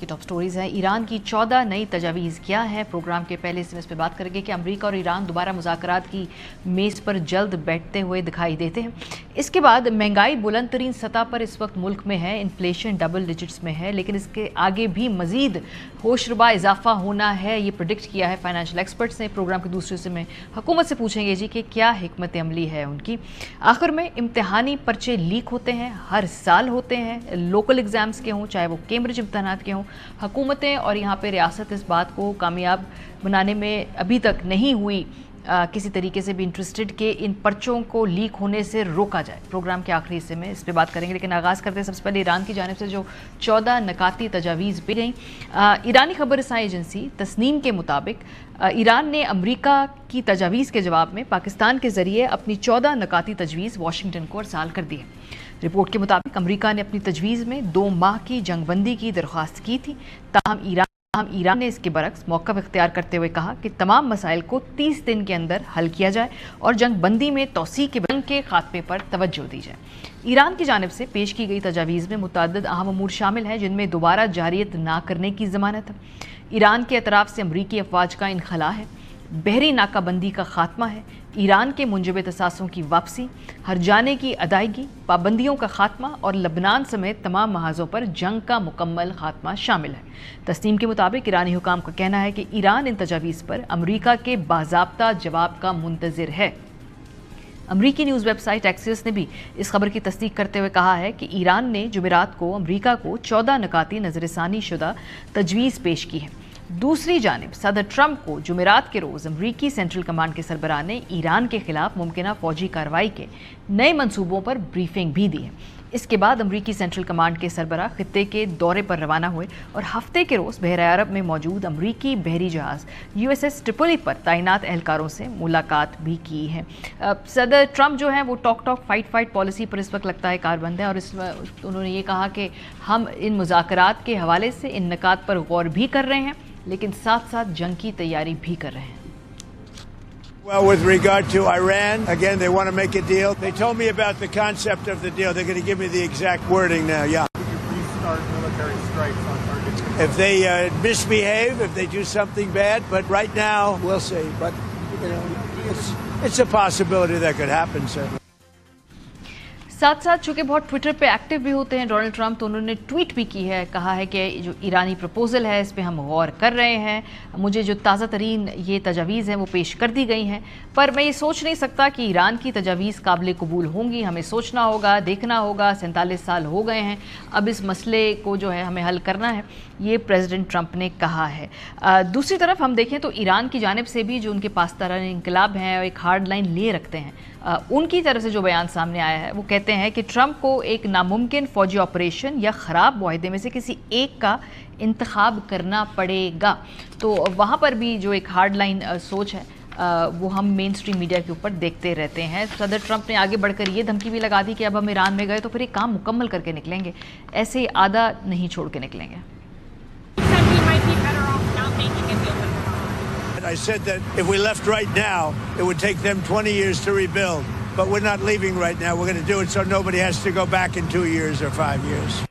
की top stories हैं। Iran की 14 नई तजावीज़ क्या है। प्रोग्राम के पहले हिस्से में इस पर बात करेंगे कि अमेरिका और ईरान दोबारा मुज़ाकरात की मेज़ पर जल्द बैठते हुए दिखाई देते हैं। इसके बाद महंगाई बुलंद तरीन सतह पर इस वक्त मुल्क में है, इन्फ्लेशन डबल डिजिट्स में है, लेकिन इसके आगे भी मजीद होशरुबा इजाफा होना है, ये प्रिडिक्ट किया है फाइनेंशियल एक्सपर्ट्स ने। प्रोग्राम के दूसरे हिस्से में हुकूमत से पूछेंगे जी कि क्या हिकमत अमली है उनकी। आखिर में इम्तिहानी पर्चे लीक होते हैं, हर साल होते हैं, लोकल एग्जाम्स के हों चाहे वो कैम्ब्रिज इम्तहानात के हों। हुकूमतें और यहाँ पे रियासत इस बात को कामयाब बनाने में अभी तक नहीं हुई किसी तरीके से भी इंटरेस्टेड कि इन पर्चों को लीक होने से रोका जाए। प्रोग्राम के आखिरी हिस्से में इस पर बात करेंगे, लेकिन आगाज़ करते हैं सबसे पहले ईरान की जानिब से जो 14 नकाती तजावीज़ दी गई। ईरानी खबर रसाई एजेंसी तस्नीम के मुताबिक ईरान ने अमरीका की तजावीज़ के जवाब में पाकिस्तान के ज़रिए अपनी 14 नकाती तजवीज़ वाशिंगटन को अरसाल कर दी है। रिपोर्ट के मुताबिक अमरीका ने अपनी तजवीज़ में 2 माह की जंगबंदी की दरख्वास्त की थी, ताहम ईरान ने इसके बरक्स मौक़िफ़ इख्तियार करते हुए कहा कि तमाम मसाइल को 30 दिन के अंदर हल किया जाए और जंग बंदी में तौसी के जंग के खात्मे पर तवज्जो दी जाए। ईरान की जानिब से पेश की गई तजावीज़ में मुतअद्दिद अहम अमूर शामिल हैं, जिनमें दोबारा जारियत ना करने की ज़मानत है, ईरान के अतराफ़ से अमरीकी अफवाज का इनखला है, बहरी नाकाबंदी का खात्मा है, ईरान के मुंजबित असासों की वापसी, हरजाने की अदायगी, पाबंदियों का खात्मा और लबनान समेत तमाम महाजों पर जंग का मुकम्मल खात्मा शामिल है। तस्नीम के मुताबिक ईरानी हुकाम का कहना है कि ईरान इन तजावीज़ पर अमरीका के बाज़ाब्ता जवाब का मुंतज़िर है। अमरीकी न्यूज़ वेबसाइट एक्सिस ने भी इस खबर की तस्दीक करते हुए कहा है कि ईरान ने जुमेरात को अमरीका को 14 नकाती नज़रसानी शुदा तजवीज़ पेश की है। दूसरी जानिब सदर ट्रंप को जुमेरात के रोज़ अमरीकी सेंट्रल कमांड के सरबराह ने ईरान के खिलाफ मुमकिना फौजी कार्रवाई के नए मंसूबों पर ब्रीफिंग भी दी है। इसके बाद अमरीकी सेंट्रल कमांड के सरबराह खित्ते के दौरे पर रवाना हुए और हफ्ते के रोज़ बहर अरब में मौजूद अमरीकी बहरी जहाज़ USS ट्रिपोली पर तैनात एहलकारों से मुलाकात भी की है। सदर ट्रंप जो हैं वो टॉक फाइट पॉलिसी पर इस वक्त लगता है कारबंद है, और उन्होंने ये कहा कि हम इन मुज़ाकरात के हवाले से इन निकात पर गौर भी कर रहे हैं, लेकिन साथ साथ जंग की तैयारी भी कर रहे हैं। Well, with regard to Iran, again, they want to make a deal. They told me about the concept of the deal. They're going to give me the exact wording now, yeah. Would you please start military strikes on targets? If they misbehave, if they do something bad, but right now, we'll see. But, you know, it's a possibility that could happen, certainly. साथ साथ चूँकि बहुत Twitter पे active भी होते हैं Donald Trump, तो उन्होंने ट्वीट भी की है, कहा है कि जो ईरानी प्रपोज़ल है इस पे हम गौर कर रहे हैं, मुझे जो ताज़ा तरीन ये तजावीज़ हैं वो पेश कर दी गई हैं, पर मैं ये सोच नहीं सकता कि ईरान की तजावीज़ काबिल कबूल होंगी। हमें सोचना होगा, देखना होगा, 47 साल हो गए हैं, अब इस मसले को जो है हमें हल करना है, ये प्रेसिडेंट ट्रंप ने कहा है। दूसरी तरफ हम देखें तो ईरान की जानिब से भी जो उनके पासदारान इंकलाब हैं और एक हार्ड लाइन लिए रखते हैं, उनकी तरफ से जो बयान सामने आया है वो कहते हैं कि ट्रंप को एक नामुमकिन फौजी ऑपरेशन या ख़राब मुआहदे में से किसी एक का इंतखाब करना पड़ेगा। तो वहाँ पर भी जो एक हार्ड लाइन सोच है वो हम मेन स्ट्रीम मीडिया के ऊपर देखते रहते हैं। सदर ट्रंप ने आगे बढ़कर ये धमकी भी लगा दी कि अब हम ईरान में गए तो फिर एक काम मुकम्मल करके निकलेंगे, ऐसे आधा नहीं छोड़ के निकलेंगे। I said that if we left right now, it would take them 20 years to rebuild. But we're not leaving right now. We're going to do it so nobody has to go back in 2 years or 5 years.